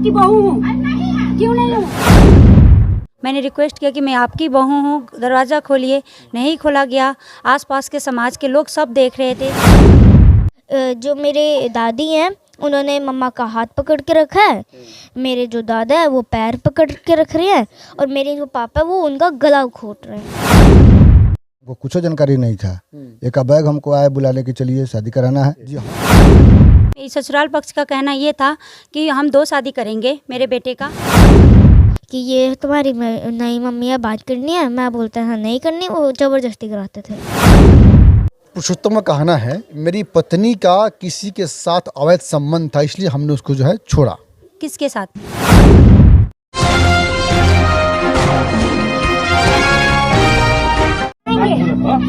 आपकी बहू हूँ। क्यों नहीं हूँ? मैंने रिक्वेस्ट किया कि मैं आपकी बहू हूँ, दरवाज़ा खोलिए, नहीं खोला गया। आसपास के समाज के लोग सब देख रहे थे। जो मेरे दादी हैं उन्होंने मम्मा का हाथ पकड़ के रखा है, मेरे जो दादा है वो पैर पकड़ के रख रहे हैं और मेरे जो पापा वो उनका गला घोट रहे हैं। वो कुछ जानकारी नहीं था। एक बैग हमको आए बुलाने के चलिए शादी कराना है। जी हाँ। ससुराल पक्ष का कहना ये था कि हम 2 शादी करेंगे मेरे बेटे का। कि ये तुम्हारी नई मम्मी है, बात करनी है। मैं बोलता है नहीं करनी, वो ज़बरदस्ती कराते थे। पुरुषोत्तम का कहना है मेरी पत्नी का किसी के साथ अवैध संबंध था, इसलिए हमने उसको जो है छोड़ा। किसके साथ?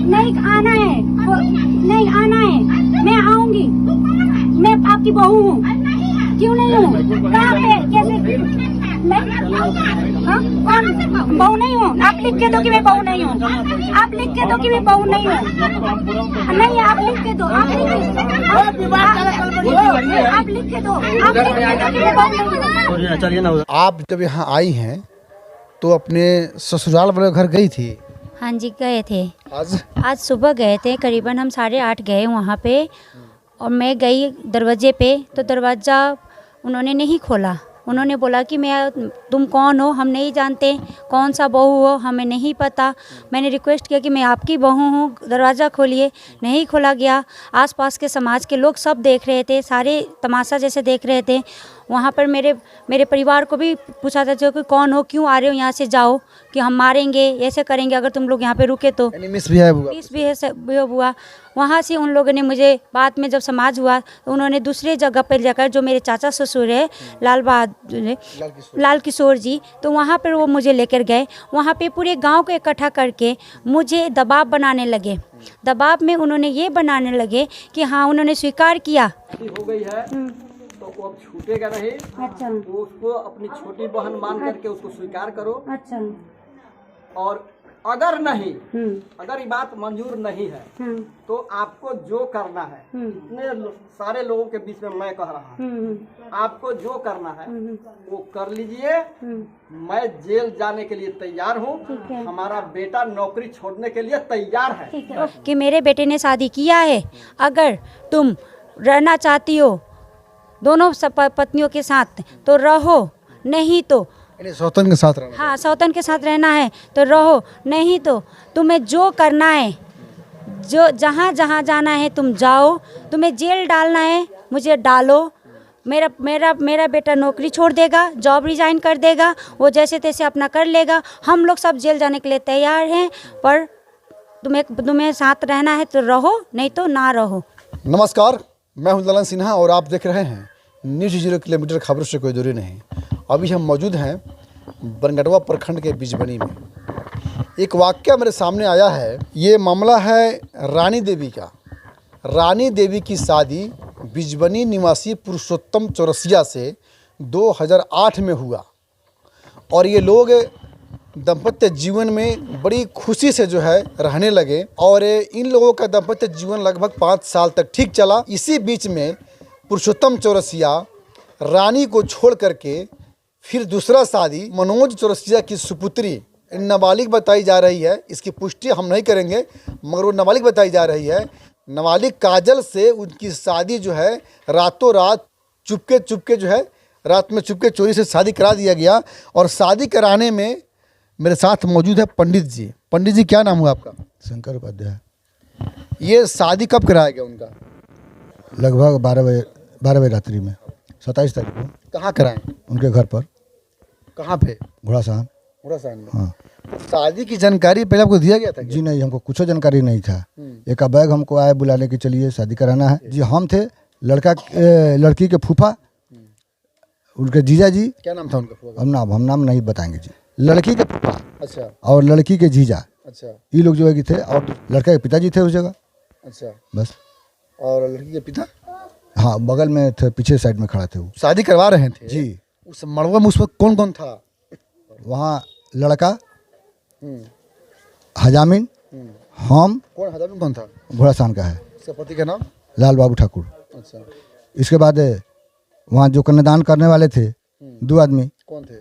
नहीं आना है, नहीं आना है। मैं आऊंगी, मैं आपकी बहू हूँ। क्यों नहीं हूँ? कहाँ पे? कैसे? मैं कौन बहू नहीं हूँ? आप लिख के दो कि मैं बहू नहीं हूँ। आप लिख के दो कि मैं बहू नहीं हूँ। नहीं, आप लिख के दो। आप लिख के दो कि मैं बहू नहीं हूँ। आप जब यहाँ आई हैं तो अपने ससुराल वाले घर गई थी? हाँ जी, गए थे। आज सुबह गए थे, करीबन हम 8:30 गए वहाँ पे। और मैं गई दरवाजे पे तो दरवाज़ा उन्होंने नहीं खोला। उन्होंने बोला कि तुम कौन हो, हम नहीं जानते, कौन सा बहू हो, हमें नहीं पता। मैंने रिक्वेस्ट किया कि मैं आपकी बहू हूँ, दरवाज़ा खोलिए, नहीं खोला गया। आसपास के समाज के लोग सब देख रहे थे, सारे तमाशा जैसे देख रहे थे। वहाँ पर मेरे परिवार को भी पूछा था कि कौन हो, क्यों आ रहे हो, यहाँ से जाओ, कि हम मारेंगे, ऐसे करेंगे अगर तुम लोग यहाँ पे रुके तो। मिसबिहेव हुआ। वहाँ से उन लोगों ने मुझे बाद में जब समाज हुआ तो उन्होंने दूसरे जगह पर जाकर, जो मेरे चाचा ससुर है लाल किशोर जी, तो वहाँ पर वो मुझे लेकर गए। वहाँ पे पूरे गांव को इकट्ठा करके मुझे दबाव बनाने लगे। दबाव में उन्होंने ये बनाने लगे कि हाँ, उन्होंने स्वीकार किया हो गई है तो वो अब छूटेगा नहीं। अच्छा। तो उसको अपनी छोटी बहन मान करके उसको स्वीकार करो। अच्छा। और अगर नहीं, अगर ये बात मंजूर नहीं है तो आपको जो करना है, इतने सारे लोगों के बीच में मैं कह रहा हूँ, आपको जो करना है वो कर लीजिए। मैं जेल जाने के लिए तैयार हूँ। हमारा बेटा नौकरी छोड़ने के लिए तैयार है। कि मेरे बेटे ने शादी किया है, अगर तुम रहना चाहती हो दोनों पत्नियों के साथ तो रहो, नहीं तो सौतन के साथ रहना। हाँ, सौतन के साथ रहना है तो रहो, नहीं तो तुम्हें जो करना है, जो जहाँ जहाँ जाना है तुम जाओ। तुम्हें जेल डालना है मुझे डालो। मेरा बेटा नौकरी छोड़ देगा, जॉब रिजाइन कर देगा, वो जैसे तैसे अपना कर लेगा। हम लोग सब जेल जाने के लिए तैयार हैं, पर तुम्हें साथ रहना है तो रहो, नहीं तो ना रहो। नमस्कार, मैं हूं ललन सिन्हा और आप देख रहे हैं न्यूज़ 0 किलोमीटर, खबरों से कोई दूरी नहीं। अभी हम मौजूद हैं बनगटवा प्रखंड के बिजबनी में। एक वाकया मेरे सामने आया है। ये मामला है रानी देवी का। रानी देवी की शादी बिजबनी निवासी पुरुषोत्तम चौरसिया से 2008 में हुआ और ये लोग दाम्पत्य जीवन में बड़ी खुशी से जो है रहने लगे और इन लोगों का दाम्पत्य जीवन लगभग 5 साल तक ठीक चला। इसी बीच में पुरुषोत्तम चौरसिया रानी को छोड़ करके फिर दूसरा शादी मनोज चौरसिया की सुपुत्री, नाबालिग बताई जा रही है, इसकी पुष्टि हम नहीं करेंगे, मगर वो नाबालिग बताई जा रही है, नाबालिग काजल से उनकी शादी जो है रातों रात चुपके जो है रात में चुपके चोरी से शादी करा दिया गया। और शादी कराने में मेरे साथ मौजूद है पंडित जी। पंडित जी, क्या नाम हुआ आपका? शंकर उपाध्याय। ये शादी कब कराया गया उनका? लगभग 12 बजे रात्रि में, 27 तारीख को। कहाँ कराएं? उनके घर पर। कहाँ पे? घोड़ासान। घोड़ासान में। हाँ। तो शादी की जानकारी पहले आपको दिया गया था? जी नहीं, हमको कुछ जानकारी नहीं था। एक बैग हमको आए बुलाने के चलिए शादी कराना है। जी हम थे लड़की के फूफा, उनके जीजा जी। क्या नाम था उनका फूफा? हम नाम नहीं बताएंगे जी। लड़की के फूफा, अच्छा, और लड़की के जीजा, अच्छा, ये लोग जो है कि थे, और लड़का के पिताजी थे उस जगह। अच्छा, बस। और लड़की के पिता? हाँ, बगल में थे, पीछे साइड में खड़ा थे वो। शादी करवा रहे थे जी। उस मड़वा में उस वक्त कौन कौन था? वहाँ लड़का, हजामिन, हम। कौन हजामिन कौन था? घोड़ासान का है। उसके पति का नाम? लाल बाबू ठाकुर। अच्छा। इसके बाद वहाँ जो कन्यादान करने वाले थे 2 आदमी। कौन थे?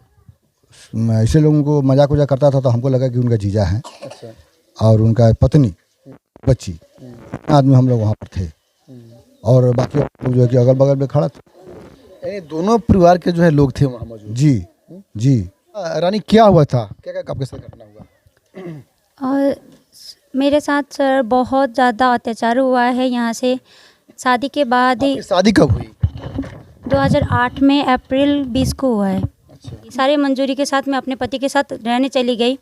ऐसे लोगों को मजाक उजाक करता था तो हमको लगा कि उनका जीजा है अच्छा। और उनका पत्नी बच्ची, आदमी हम लोग वहाँ पर थे और बाकी लोग जो है कि अगल बगल में खड़ा था। यानी दोनों परिवार के जो है लोग थे वहाँ मौजूद। जी जी। रानी क्या हुआ था, क्या क्या आपके साथ घटना हुआ? और मेरे साथ सर बहुत ज़्यादा अत्याचार हुआ है। यहाँ से शादी के बाद ही आपकी शादी कब हुई? 2008 में अप्रैल 20 को हुआ है। अच्छा। सारे मंजूरी के साथ मैं अपने पति के साथ रहने चली गई।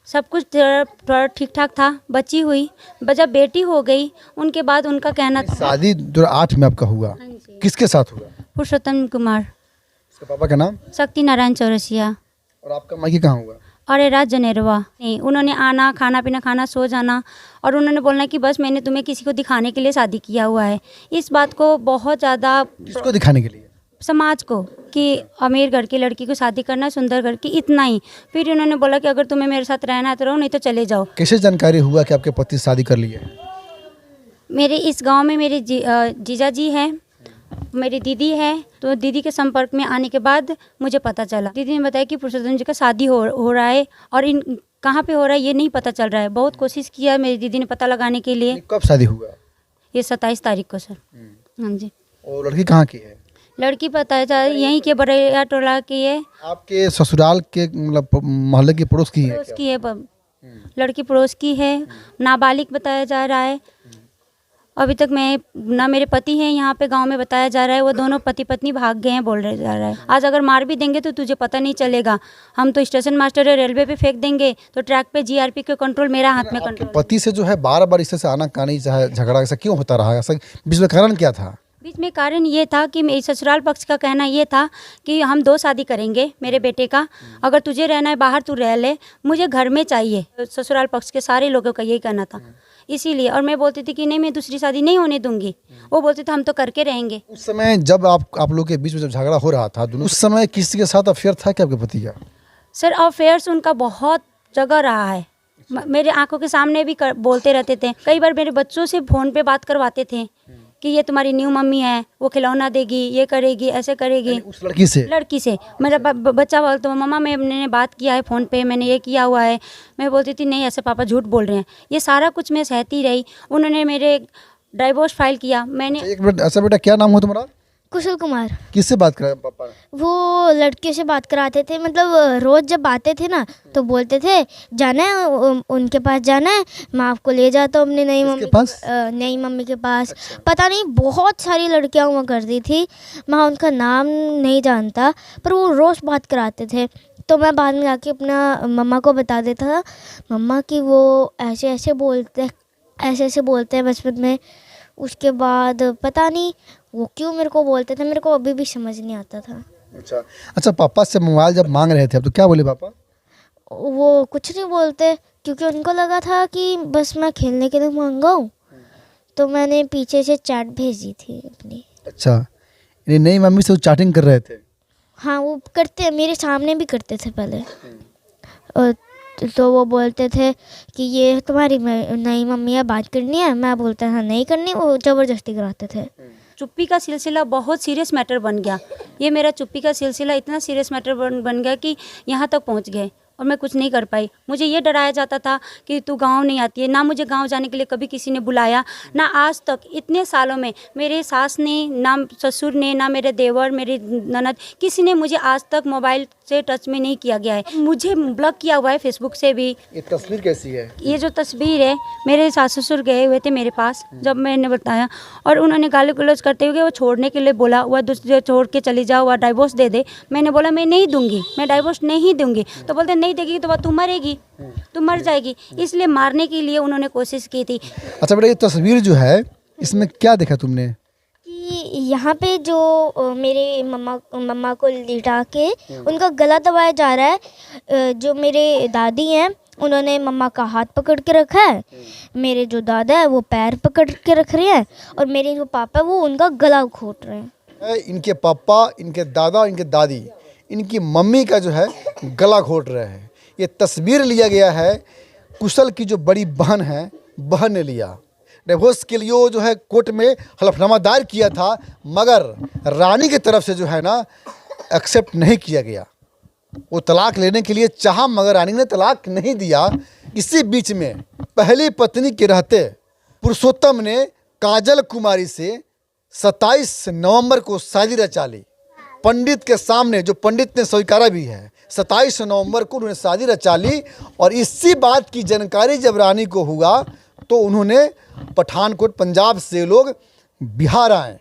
सब कुछ थोड़ा ठीक ठाक था। बच्ची हुई, जब बेटी हो गई उनके बाद उनका कहना था। शादी 2008 में आपका हुआ, हाँ जी। किसके साथ हुआ? पुरुषोत्तम कुमार, इसके पापा का नाम? शक्ति नारायण चौरसिया और आपका मायके कहाँ हुआ? और राज जनेरवा। नहीं, उन्होंने आना, खाना पीना खाना, सो जाना और उन्होंने बोलना कि बस मैंने तुम्हें किसी को दिखाने के लिए शादी किया हुआ है। इस बात को बहुत ज़्यादा किसको दिखाने के लिए? समाज को कि अमीर घर की लड़की को शादी करना, सुंदर घर की, इतना ही। फिर उन्होंने बोला कि अगर तुम्हें मेरे साथ रहना है तो रहो, नहीं तो चले जाओ। कैसे जानकारी हुआ कि आपके पति शादी कर लिए? मेरे इस गांव में मेरे जीजा जी हैं, मेरी दीदी है, तो दीदी के संपर्क में आने के बाद मुझे पता चला। दीदी ने बताया कि पुरुषोत्तम जी का शादी हो रहा है और इन कहाँ पे हो रहा है ये नहीं पता चल रहा है। बहुत कोशिश किया मेरी दीदी ने पता लगाने के लिए। कब शादी हुआ? ये 27 तारीख को सर। हाँ जी। और लड़की कहाँ की है? लड़की पता है यहीं के बड़ैया टोला की है। आपके ससुराल के मतलब मोहल्ले के पड़ोस की है पड़ोस क्या? की है, लड़की पड़ोस की है। नाबालिग बताया जा रहा है। अभी तक मैं ना मेरे पति हैं यहाँ पे गांव में, बताया जा रहा है वो दोनों पति पत्नी भाग गए हैं, बोल रहे जा रहा है। आज अगर मार भी देंगे तो तुझे पता नहीं चलेगा। हम तो स्टेशन मास्टर है, रेलवे पे फेंक देंगे तो ट्रैक पे जीआरपी के कंट्रोल मेरा हाथ में आपके कंट्रोल। पति से जो है बार बार इससे आना कानी चाहे झगड़ा ऐसा क्यों होता रहा? ऐसा बीच में कारण क्या था? बीच में कारण ये था कि मेरी ससुराल पक्ष का कहना ये था कि हम 2 शादी करेंगे मेरे बेटे का, अगर तुझे रहना है बाहर तू रह ले, मुझे घर में चाहिए। ससुराल पक्ष के सारे लोगों का यही कहना था, इसीलिए। और मैं बोलती थी कि नहीं, मैं दूसरी शादी नहीं होने दूंगी। वो बोलते थे हम तो करके रहेंगे। उस समय जब आप लोग के बीच में जब झगड़ा हो रहा था दोनों, उस समय किसी के साथ अफेयर था क्या आपके पति का? सर अफेयर्स उनका बहुत जगह रहा है। मेरे आंखों के सामने भी बोलते रहते थे। कई बार मेरे बच्चों से फ़ोन पे बात करवाते थे कि ये तुम्हारी न्यू मम्मी है, वो खिलौना देगी, ये करेगी, ऐसे करेगी। उस लड़की से मेरा बच्चा बोलता है मम्मा मैंने बात किया है फ़ोन पे, मैंने ये किया हुआ है। मैं बोलती थी नहीं, ऐसे पापा झूठ बोल रहे हैं। ये सारा कुछ मैं सहती रही। उन्होंने मेरे डाइवोर्स फाइल किया। मैंने एक मिनट, ऐसा बेटा क्या नाम हो तुम्हारा? कुशल कुमार। किससे बात कर पापा? वो लड़कियों से बात कराते थे, मतलब रोज़ जब आते थे ना तो बोलते थे जाना है उनके पास, जाना है, मैं आपको ले जाता हूँ अपनी नई मम्मी पास? नई मम्मी के पास। पता नहीं बहुत सारी लड़कियाँ हुआ करती थी, मैं उनका नाम नहीं जानता, पर वो रोज़ बात कराते थे। तो मैं बाद में जाके अपना मम्मा को बता देता था, मम्मा कि वो ऐसे ऐसे बोलते हैं बचपन में। उसके बाद पता नहीं वो क्यों मेरे को बोलते थे, मेरे को अभी भी समझ नहीं आता था। अच्छा पापा से मोबाइल जब मांग रहे थे अब तो क्या बोले पापा? वो कुछ नहीं बोलते, क्योंकि उनको लगा था कि बस मैं खेलने के लिए मांगा हूँ। तो मैंने पीछे से चैट भेजी थी अपनी। अच्छा, यानी नई मम्मी से वो चैटिंग कर रहे थे? हाँ, वो करते हैं, मेरे सामने भी करते थे पहले। तो वो बोलते थे कि ये तुम्हारी नई मम्मी है, बात करनी है। मैं बोलता था नहीं करनी, वो ज़बरदस्ती कराते थे। चुप्पी का सिलसिला बहुत सीरियस मैटर बन गया। ये मेरा चुप्पी का सिलसिला इतना सीरियस मैटर बन गया कि यहाँ तक पहुँच गए और मैं कुछ नहीं कर पाई। मुझे ये डराया जाता था कि तू गांव नहीं आती है। ना मुझे गांव जाने के लिए कभी किसी ने बुलाया, ना आज तक इतने सालों में मेरे सास ने, ना ससुर ने, ना मेरे देवर, मेरी ननद, किसी ने मुझे आज तक मोबाइल से टच में नहीं किया गया है। मुझे ब्लॉक किया हुआ है फेसबुक से भी। ये तस्वीर कैसी है? ये जो तस्वीर है, मेरे सास ससुर गए हुए थे मेरे पास जब मैंने बताया, और उन्होंने गाली गलौज करते हुए वो छोड़ने के लिए बोला, वह दूसरे छोड़ के चली जाओ, वह डाइवोर्स दे दे। मैंने बोला मैं नहीं दूंगी, मैं डाइवोर्स नहीं दूंगी। तो बोलते नहीं देगी तो तू मरेगी, तू मर जाएगी। इसलिए मारने के लिए उन्होंने कोशिश की थी। अच्छा बेटा, ये तस्वीर जो है इसमें क्या देखा तुमने? कि यहाँ पे जो मेरे मम्मा को लिटा के उनका गला दबाया जा रहा है। जो मेरे दादी हैं उन्होंने मम्मा का हाथ पकड़ के रखा है, मेरे जो दादा है वो पैर पकड़ के रख रहे हैं, और मेरे जो पापा वो उनका गला घोट रहे हैं। इनके पापा, इनके दादा, इनके दादी, इनकी मम्मी का जो है गला घोट रहे हैं। ये तस्वीर लिया गया है, कुशल की जो बड़ी बहन है, बहन ने लिया। डिवोर्स के लिए जो है कोर्ट में हलफनामा दायर किया था, मगर रानी की तरफ से जो है ना एक्सेप्ट नहीं किया गया। वो तलाक लेने के लिए चाहा मगर रानी ने तलाक नहीं दिया। इसी बीच में पहली पत्नी के रहते पुरुषोत्तम ने काजल कुमारी से 27 नवंबर को शादी रचा ली। पंडित के सामने, जो पंडित ने स्वीकारा भी है, 27 नवंबर को उन्होंने शादी रचा ली। और इसी बात की जानकारी जब रानी को हुआ तो उन्होंने पठानकोट, पंजाब से लोग बिहार आए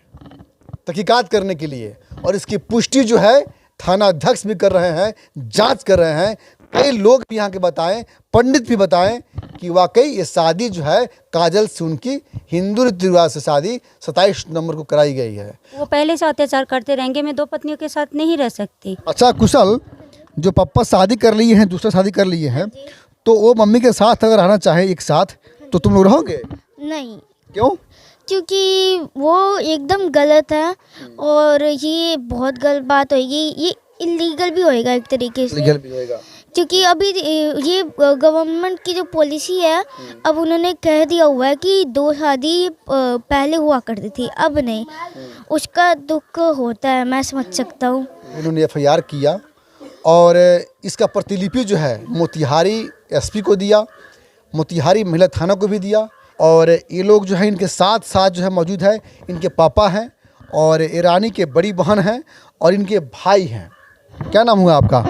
तहकीकात करने के लिए। और इसकी पुष्टि जो है थाना अध्यक्ष भी कर रहे हैं, जांच कर रहे हैं। कई लोग भी यहाँ के बताएं, पंडित भी बताएं कि वाकई ये शादी जो है काजल से उनकी हिंदू रीति रिवाज से शादी 27 नवंबर को कराई गई है। वो पहले से अत्याचार करते रहेंगे, मैं 2 पत्नियों के साथ नहीं रह सकती। अच्छा कुशल, जो पापा शादी कर लिए हैं, दूसरा शादी कर लिए हैं, तो वो मम्मी के साथ अगर रहना चाहे एक साथ तो तुम लोग रहोगे? नहीं, क्यों? क्योंकि वो एकदम गलत है और ये बहुत गलत बात होगी। ये इलीगल भी होएगा एक तरीके से, लीगल भी होएगा। क्योंकि अभी ये गवर्नमेंट की जो पॉलिसी है, अब उन्होंने कह दिया हुआ है कि 2 शादी पहले हुआ करती थी, अब नहीं। उसका दुख होता है, मैं समझ सकता हूँ। उन्होंने FIR किया और इसका प्रतिलिपि जो है मोतिहारी SP को दिया, मोतिहारी महिला थाना को भी दिया। और ये लोग जो है इनके साथ साथ जो है मौजूद है, इनके पापा हैं और ये रानी के बड़ी बहन हैं और इनके भाई हैं। क्या नाम हुआ आपका?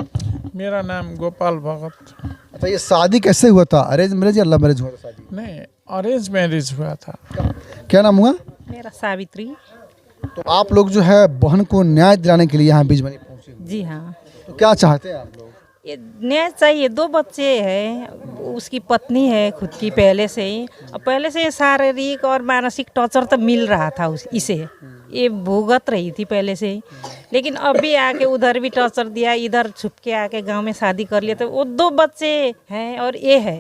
मेरा नाम गोपाल भगत। अच्छा, ये शादी कैसे हुआ था? अरेंज मैरिज या लव मैरिज हुआ था शादी? नहीं, अरेंज मैरिज हुआ था। क्या नाम हुआ? मेरा सावित्री। तो आप लोग जो है बहन को न्याय दिलाने के लिए यहाँ बीजबनी पहुँचे? जी हाँ, तो क्या चाहते हैं आप लोग? ये न्याय चाहिए। 2 बच्चे हैं, उसकी पत्नी है खुद की पहले से ही, और पहले से शारीरिक और मानसिक टॉर्चर तो मिल रहा था इसे, ये भुगत रही थी पहले से ही। लेकिन अभी आके उधर भी टॉर्चर दिया, इधर छुप के आके गांव में शादी कर लिया। तो वो 2 बच्चे हैं और ये है,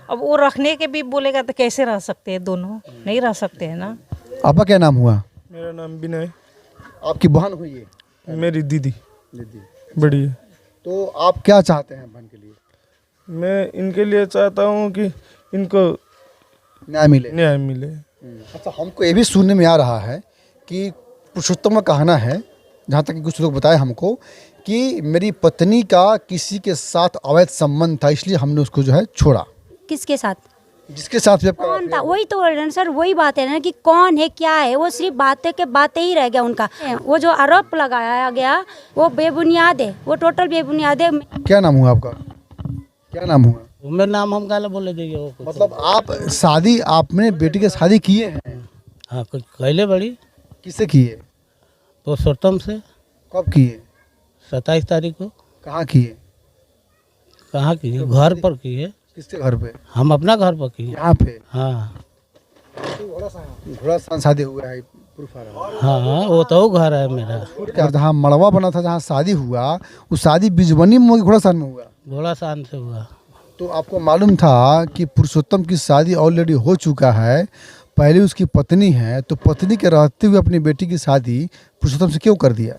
अब वो रखने के भी बोलेगा तो कैसे रह सकते हैं? दोनों नहीं रह सकते हैं ना। आपका क्या नाम हुआ? मेरा नाम विनय। आपकी बहन हुई है? मेरी दीदी बड़ी है। तो आप क्या चाहते हैं बहन के लिए? मैं इनके लिए चाहता हूँ कि इनको न्याय मिले। न्याय मिले। अच्छा, हमको ये भी सुनने में आ रहा है कि पुरुषोत्तम का कहना है, जहाँ तक कि कुछ लोग बताए हमको, कि मेरी पत्नी का किसी के साथ अवैध संबंध था, इसलिए हमने उसको जो है छोड़ा। किसके साथ? जिसके साथ भी कौन था? वही तो सर, वही बात है ना कि कौन है क्या है, वो सिर्फ बातें के बातें ही रह गया उनका। वो जो आरोप लगाया गया वो बेबुनियाद है, वो टोटल बेबुनियाद है। क्या नाम हुआ आपका? क्या नाम हुआ? मेरा नाम हम काला बोले देंगे वो कुछ। मतलब आप शादी, आपने बेटी के शादी किए हैं? हाँ, कुछ कहले बड़ी। किससे किए? पुरुषोत्तम से। कब किए? 27 तारीख को। कहाँ किए? कहाँ किए? घर पर किए। किसके घर पे? हम अपना घर पर किए। यहाँ पे? हाँ घोड़ा सान शादी हुआ है, प्रूफ आ रहा है। हाँ, वो तो घर है मेरा। और जहाँ मड़वा बना था, जहाँ शादी हुआ, वो शादी बिजबनी में घोड़ा सान में हुआ? घोड़ा सान से हुआ। तो आपको मालूम था कि पुरुषोत्तम की शादी ऑलरेडी हो चुका है, पहले उसकी पत्नी है, तो पत्नी के रहते हुए अपनी बेटी की शादी पुरुषोत्तम से क्यों कर दिया?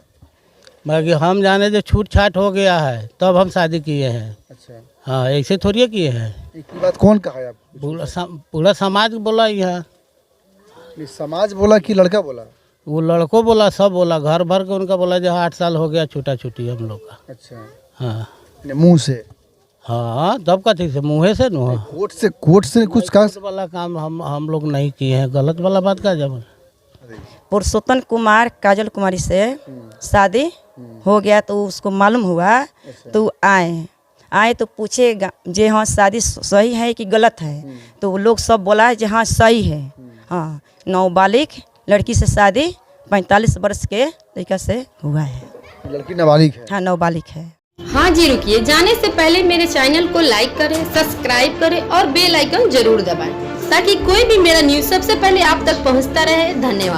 बाकी हम जाने जो छूट छाट हो गया है तब हम शादी किए हैं। अच्छा, हाँ, ऐसे थोड़ी किए हैं। एक बात कौन कहा है आपको? पूरा समाज बोला यहाँ। समाज बोला कि लड़का बोला? वो लड़कों बोला, सब बोला, घर भर के उनका बोला जो 8 साल हो गया छूटा छूटी हम लोग का। अच्छा, हाँ मुंह से? हाँ, तब कथी से? मुँहे से न। कोर्ट से कुछ कहा? वाला काम हम लोग नहीं किए हैं। गलत वाला बात का जब पुरुषोत्तम कुमार काजल कुमारी से शादी हो गया तो उसको मालूम हुआ तो आए तो पूछे जे हाँ शादी सही है कि गलत है, तो वो लोग सब बोला है जे हाँ सही है। हाँ, नाबालिग लड़की से शादी 45 वर्ष के लड़का से हुआ है। लड़की नाबालिग है? हाँ, नाबालिग है। हाँ जी, रुकिए, जाने से पहले मेरे चैनल को लाइक करें, सब्सक्राइब करें और बेल आइकन जरूर दबाएं ताकि कोई भी मेरा न्यूज़ सबसे पहले आप तक पहुंचता रहे। धन्यवाद।